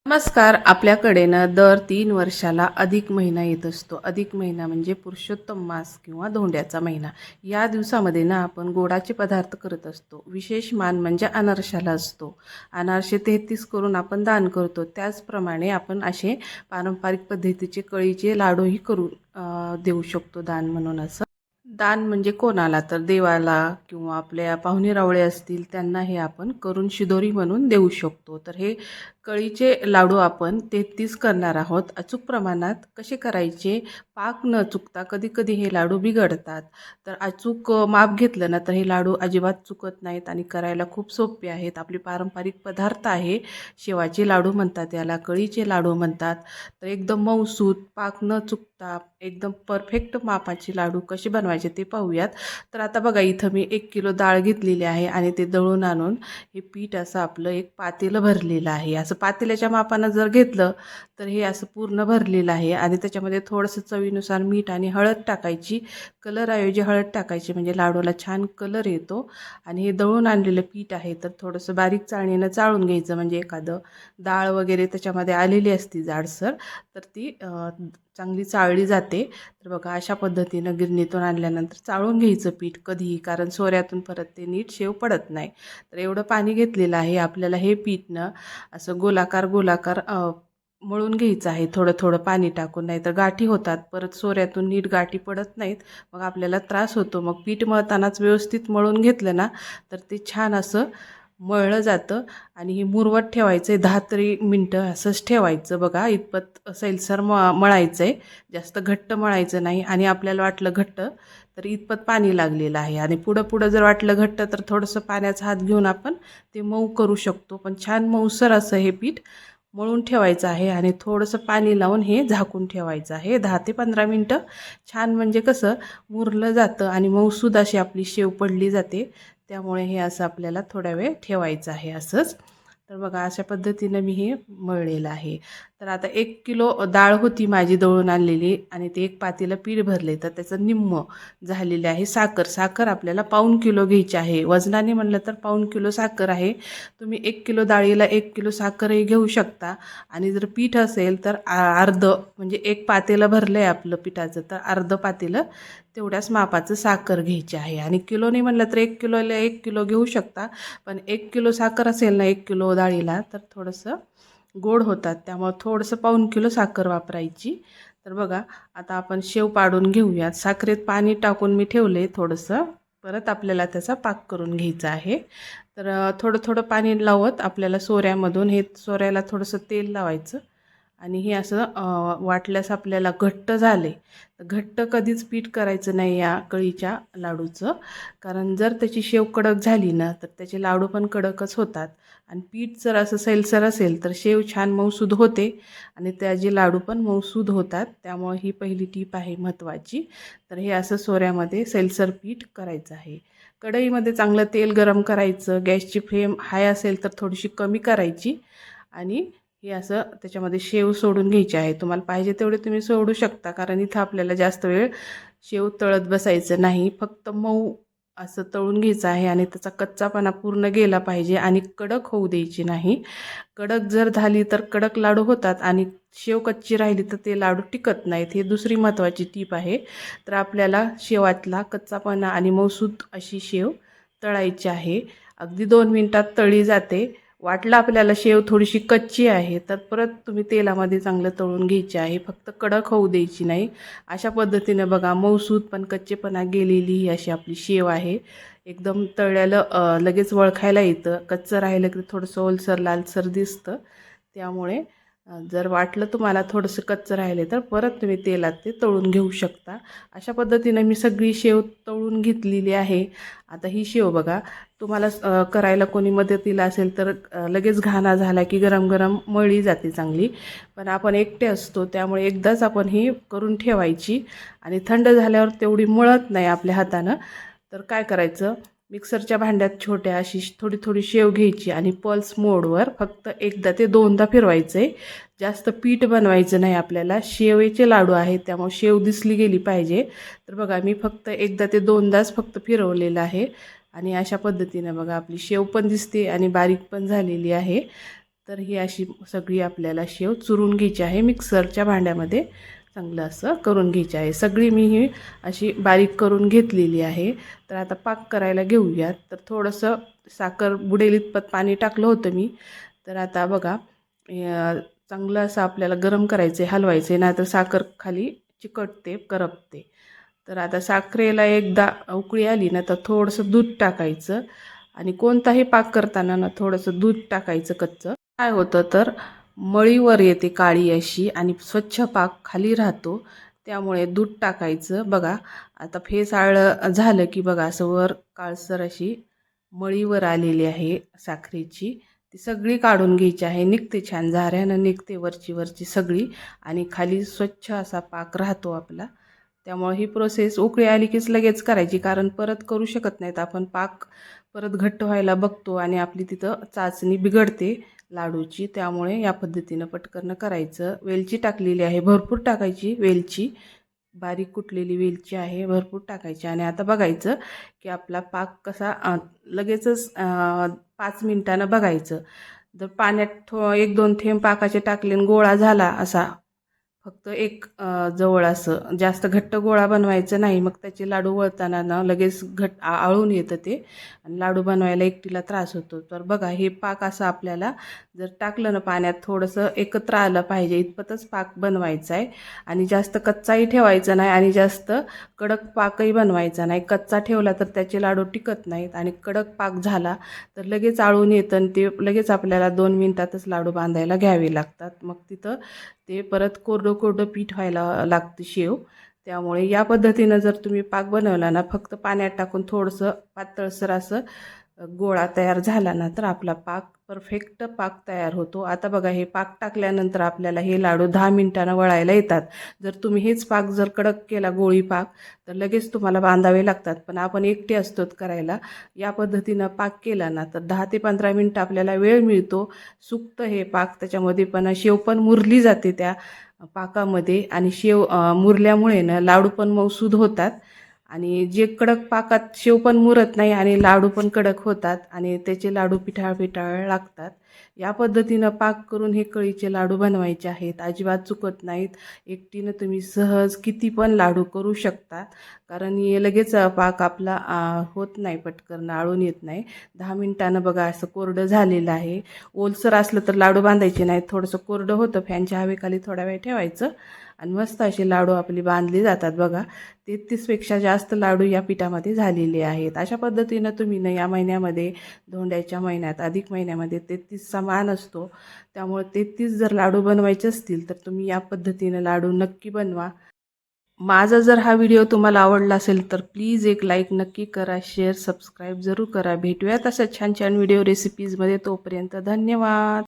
नमस्कार. आपल्याकडे ना दर 3 वर्षाला अधिक महिना येत असतो. अधिक महिना म्हणजे पुरुषोत्तम मास किंवा धोंड्याचा महिना. या दिवसामध्ये ना आपण गोडाचे पदार्थ करत असतो. विशेष मान म्हणजे अनारशाला असतो. अनारसे 33 करून आपण दान करतो. त्याचप्रमाणे आपण असे पारंपरिक पद्धतीचे कळीचे लाडूही करून देऊ शकतो दान म्हणून. असं दान म्हणजे कोणाला तर देवाला किंवा आपल्या पाहुणे असतील त्यांना हे आपण करून शिदोरी म्हणून देऊ शकतो. तर हे कळीचे लाडू आपण 33 करणार आहोत. अचूक प्रमाणात कसे करायचे, पाक न चुकता. कधी कधी हे लाडू बिघडतात, तर अचूक माप घेतलं ना तर हे लाडू अजिबात चुकत नाहीत आणि करायला खूप सोपे आहेत. आपले पारंपरिक पदार्थ आहे. शेवाचे लाडू म्हणतात याला, कळीचे लाडू म्हणतात. तर एकदम मऊसूत, पाक न चुकता एकदम परफेक्ट मापाचे लाडू कसे बनवायचे ते पाहूयात. तर आता बघा, इथं मी 1 किलो डाळ घेतलेली आहे आणि ते दळून आणून हे पीठ असं आपलं एक पातेलं भरलेलं आहे. असं पातेल्याच्या मापानं जर घेतलं तर हे असं पूर्ण भरलेलं आहे आणि त्याच्यामध्ये थोडंसं चवीनुसार मीठ आणि हळद टाकायची. कलरऐवजी हळद टाकायची म्हणजे लाडूला छान कलर येतो. आणि हे दळून आणलेलं पीठ आहे तर थोडंसं बारीक चाळणीनं चाळून घ्यायचं, म्हणजे एखादं डाळ वगैरे त्याच्यामध्ये आलेली असती जाडसर, तर ती चांगली चाळली जाते. तर बघा, अशा पद्धतीनं गिरणीतून आणल्यानंतर चाळून घ्यायचं पीठ कधीही, कारण सोऱ्यातून परत ते नीट शेव पडत नाही. तर एवढं पाणी घेतलेलं आहे. आपल्याला हे पीठनं असं गोलाकार गोलाकार मळून घ्यायचं आहे, थोडं थोडं पाणी टाकून. नाही तर गाठी होतात, परत सोऱ्यातून नीट गाठी पडत नाहीत, मग आपल्याला त्रास होतो. मग पीठ मळतानाच व्यवस्थित मळून घेतलं ना तर ते छान असं मळलं जातं. आणि हे मुरवत ठेवायचं आहे 10 तरी मिनटं, असंच ठेवायचं. बघा, इतपत सैलसर मळायचं आहे, जास्त घट्ट मळायचं नाही. आणि आपल्याला वाटलं घट्ट तर इतपत पाणी लागलेलं आहे, आणि पुढं पुढं जर वाटलं घट्ट तर थोडंसं पाण्याचा हात घेऊन आपण ते मऊ करू शकतो. पण छान मऊसर असं हे पीठ मळून ठेवायचं आहे आणि थोडंसं पाणी लावून हे झाकून ठेवायचं आहे 10 ते 15 मिनटं. छान म्हणजे कसं मुरलं जातं आणि मऊसूद अशी आपली शेव पडली जाते. त्यामुळे हे असं आपल्याला थोडा वेळ ठेवायचं आहे असंच. तर बघा, अशा पद्धतीनं मी हे मळलेलं आहे. तर आता 1 किलो डाळ होती माझी दळून आणलेली आणि ते एक पातेलं पीठ भरले, तर त्याचं निम्म झालेले आहे. साखर आपल्याला 1/4 किलो घ्यायची आहे. वजनाने म्हणलं तर 1/4 किलो साखर आहे. तुम्ही 1 किलो डाळीला 1 किलो साखरही घेऊ शकता. आणि जर पीठ असेल तर अर्ध, म्हणजे एक पातेलं भरलं आहे आपलं पिठाचं, तर अर्ध पातेलं तेवढ्याच मापाचं साखर घ्यायची आहे. आणि किलोने म्हणलं तर 1 किलोला 1 किलो घेऊ शकता. पण 1 किलो साखर असेल ना 1 किलो डाळीला तर थोडंसं गोड होतात, त्यामुळे थोडंसं 1/4 किलो साखर वापरायची. तर बघा, आता आपण शेव पाडून घेऊयात. साखरेत पाणी टाकून मी ठेवले थोडंसं, परत आपल्याला त्याचा पाक करून घ्यायचा आहे. तर थोडं थोडं पाणी लावत आपल्याला सोऱ्यामधून हे सोऱ्याला थोडंसं तेल लावायचं. आणि हे असं वाटल्यास आपल्याला घट्ट झाले, तर घट्ट कधीच पीठ करायचं नाही या कळीच्या लाडूचं. कारण जर त्याची शेव कडक झाली ना तर त्याचे लाडू पण कडकच होतात. आणि पीठ जर असं सैलसर असेल तर शेव छान मऊसूद होते आणि त्याचे लाडू पण मऊसूद होतात. त्यामुळे ही पहिली टीप आहे महत्त्वाची. तर हे असं सोऱ्यामध्ये सैलसर पीठ करायचं आहे. कढईमध्ये चांगलं तेल गरम करायचं. गॅसची फ्लेम हाय असेल तर थोडीशी कमी करायची. आणि हे असं त्याच्यामध्ये शेव सोडून घ्यायची आहे. तुम्हाला पाहिजे तेवढे तुम्ही सोडू शकता, कारण इथं आपल्याला जास्त वेळ शेव तळत बसायचं नाही. फक्त मऊ असं तळून घ्यायचं आहे आणि त्याचा कच्चापणा पूर्ण गेला पाहिजे आणि कडक होऊ द्यायची नाही. कडक जर झाली तर कडक लाडू होतात आणि शेव कच्ची राहिली तर ते लाडू टिकत नाहीत. ही दुसरी महत्त्वाची टीप आहे. तर आपल्याला शेवातला कच्चापणा आणि मऊसूत अशी शेव तळायची आहे. अगदी 2 मिनटात तळली जाते. वाटलं आपल्याला शेव थोडीशी कच्ची आहे तर परत तुम्ही तेलामध्ये चांगलं तळून घ्यायची आहे, फक्त कडक होऊ द्यायची नाही. अशा पद्धतीने बघा, मऊसूद पण कच्चेपणा गेलेली ही अशी आपली शेव आहे. एकदम तळल्याला लगेच ओळखायला येतं. कच्चं राहिलं की थोडंसं ओलसर लालसर दिसतं. त्यामुळे जर वाटलं तुम्हाला थोडंसं कच्चं राहिले तर परत तुम्ही तेलात ते तळून घेऊ शकता. अशा पद्धतीनं मी सगळी शेव तळून घेतलेली आहे. आता ही शेव बघा, तुम्हाला करायला कोणी मदतीला असेल तर लगेच घाणा झाला की गरम गरम मळली जाते चांगली. पण आपण एकटे असतो त्यामुळे एकदाच आपण ही करून ठेवायची आणि थंड झाल्यावर तेवढी मळत नाही आपल्या हातानं. तर काय करायचं, मिक्सरच्या भांड्यात छोट्या अशी थोडी थोडी शेव घ्यायची आणि पल्स मोडवर फक्त एकदा ते दोनदा फिरवायचं आहे. जास्त पीठ बनवायचं नाही आपल्याला. शेवेचे लाडू आहेत त्यामुळे शेव दिसली गेली पाहिजे. तर बघा, मी फक्त एकदा ते दोनदाच फक्त फिरवलेलं आहे. आणि अशा पद्धतीनं बघा आपली शेव पण दिसते आणि बारीक पण झालेली आहे. तर ही अशी सगळी आपल्याला शेव चुरून घ्यायची आहे. मिक्सरच्या भांड्यामध्ये चांगलं असं करून घ्यायची आहे. सगळी मी ही अशी बारीक करून घेतलेली आहे. तर आता पाक करायला घेऊयात. तर थोडंसं साखर बुडेल इतपत पाणी टाकलं होतं मी. तर आता बघा चांगलं असं आपल्याला गरम करायचं आहे, हलवायचं आहे, नाहीतर साखर खाली चिकटते, करपते. तर आता साखरेला एकदा उकळी आली ना तर थोडंसं दूध टाकायचं आणि कोणताही पाक करताना ना थोडंसं दूध टाकायचं कच्चं. काय होतं तर मळीवर येते काळी अशी आणि स्वच्छ पाक खाली राहतो. त्यामुळे दूध टाकायचं. बघा आता फेसाळं झालं की बघा असं वर काळसर अशी मळीवर आलेली आहे साखरेची. ती सगळी काढून घ्यायची आहे. निघते छान झाऱ्यानं निघते वरची वरची सगळी आणि खाली स्वच्छ असा पाक राहतो आपला. त्यामुळे ही प्रोसेस उकळी आली कीच लगेच करायची, कारण परत करू शकत नाहीत आपण. पाक परत घट्ट व्हायला बघतो आणि आपली तिथं चाचणी बिघडते लाडूची. त्यामुळे या पद्धतीनं पटकन करायचं. वेलची टाकलेली आहे, भरपूर टाकायची वेलची. बारीक कुटलेली वेलची आहे, भरपूर टाकायची. आणि आता बघायचं की आपला पाक कसा लगेचच 5 मिनिटानं बघायचं. जर पाण्यात 1-2 थेंब पाकाचे टाकले आणि गोळा झाला असा फक्त एक जवळ असं जास्त घट्ट गोळा बनवायचं नाही, मग त्याचे लाडू वळताना ना लगेच आळून येतं ते आणि लाडू बनवायला एकटीला त्रास होतो. तर बघा हे पाक असं आपल्याला जर टाकलं ना पाण्यात थोडंसं एकत्र आलं पाहिजे इतपतच पाक बनवायचा आहे. आणि जास्त कच्चाही ठेवायचा नाही आणि जास्त कडक पाकही बनवायचा नाही. कच्चा ठेवला तर त्याचे लाडू टिकत नाहीत आणि कडक पाक झाला तर लगेच आळून येतं आणि ते लगेच आपल्याला 2 मिनिटातच लाडू बांधायला घ्यावे लागतात. मग तिथं ते परत कोरडं कोरडं पीठ व्हायला लागतं शेव. त्यामुळे या पद्धतीनं जर तुम्ही पाक बनवला ना फक्त पाण्यात टाकून थोडंसं पातळसर असं गोळा तयार झाला ना तर आपला पाक परफेक्ट पाक तयार होतो. आता बघा हे पाक टाकल्यानंतर आपल्याला हे लाडू 10 मिनिटांनं वळायला येतात. जर तुम्ही हेच पाक जर कडक केला गोळी पाक तर लगेच तुम्हाला बांधावे लागतात, पण आपण एकटे असतोत करायला. या पद्धतीनं पाक केला ना तर 10 ते 15 मिनटं आपल्याला वेळ मिळतो. सुकतं हे पाक त्याच्यामध्ये, पण शेव पण मुरली जाते त्या पाकामध्ये आणि शेव मुरल्यामुळे ना लाडू पण मऊसूद होतात. आणि जे कडक पाकात शेव पण मुरत नाही आणि लाडू पण कडक होतात आणि त्याचे लाडू पिठाळ पिठाळ लागतात. या पद्धतीनं पाक करून हे कळीचे लाडू बनवायचे आहेत. अजिबात चुकत नाहीत. एकटीनं तुम्ही सहज किती पण लाडू करू शकता, कारण हे लगेच पाक आपला होत नाही, पटकन आळून येत नाही. 10 मिनिटानं बघा असं कोरडं झालेलं आहे. ओलसर असलं तर लाडू बांधायचे नाहीत, थोडंसं कोरडं होतं फॅनच्या हवेखाली थोडा वेळ ठेवायचं आणि मस्त असे लाडू आपली बांधली जातात. बघा 33पेक्षा जास्त लाडू या पिठामध्ये झालेले आहेत. अशा पद्धतीनं तुम्ही ना या महिन्यामध्ये धोंड्याच्या महिन्यात अधिक महिन्यामध्ये 33चा मान असतो. त्यामुळे 33 जर लाडू बनवायचे असतील तर तुम्ही या पद्धतीनं लाडू नक्की बनवा. माझा जर हा व्हिडिओ तुम्हाला आवडला असेल तर प्लीज एक लाईक नक्की करा, शेअर सबस्क्राईब जरूर करा. भेटूयात अशा छान छान व्हिडिओ रेसिपीजमध्ये. तोपर्यंत धन्यवाद.